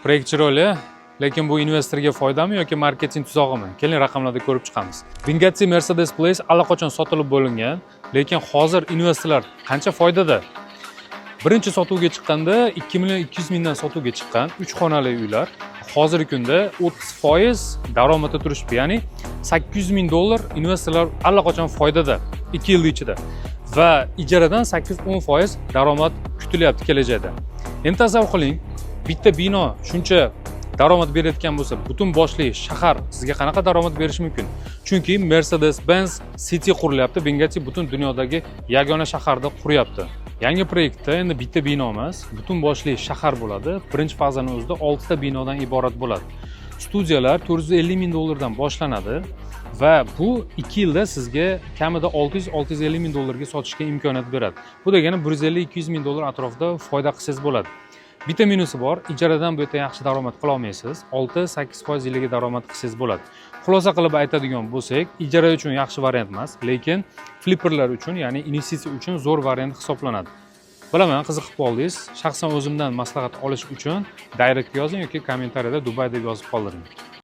Proyektchi roli, lekin bu investorga foydami yoki marketing tuzog'imi? Keling raqamlarda ko'rib chiqamiz. Bugatti Mercedes Place allaqachon sotilib bo'lingan, lekin hozir investorlar qancha foydada? Birinchi sotuvga chiqqanda 2 million 200 mingdan sotuvga chiqqan 3 xonali uylar hozirgi kunda 30% daromadda turishibdi. Ya'ni 800 ming dollar investorlar allaqachon foydada 2 yil ichida va ijaradan 8-10% daromad kutilyapti kelajakda. Endi tasavvur qiling, bitta bino shuncha daromad berayotgan bo'lsa, butun boshli shahar sizga qanaqa daromad berishi mumkin? Chunki Mercedes-Benz City qurilyapti, Bugatti butun dunyodagi yagona shaharda quryapti. Yangi proyektda endi bitta bino emas, butun boshli shahar bo'ladi. Birinchi fazani o'zida 6 ta binodan iborat bo'ladi. Studiyalar 450 ming dollardan boshlanadi va bu 2 yilda sizga kamida 600-650 ming dollarga sotishga imkoniyat beradi. Bu degani 150-200 ming dollar atrofida foyda qilsangiz bo'ladi. Bitta minusi bor, ijaradan bu yerda yaxshi daromad qila olmaysiz. 6-8% yiliga daromad qilsangiz bo'ladi. Xulosa qilib aytadigan bo'lsak, ijara uchun yaxshi variant emas, lekin flipperlar uchun, ya'ni investitsiya uchun zo'r variant hisoblanadi. Bilaman, qiziqib qoldingiz. Shaxsan o'zimdan maslahat olish uchun direct yozing yoki kommentariyada Dubay deb yozib qoldiring.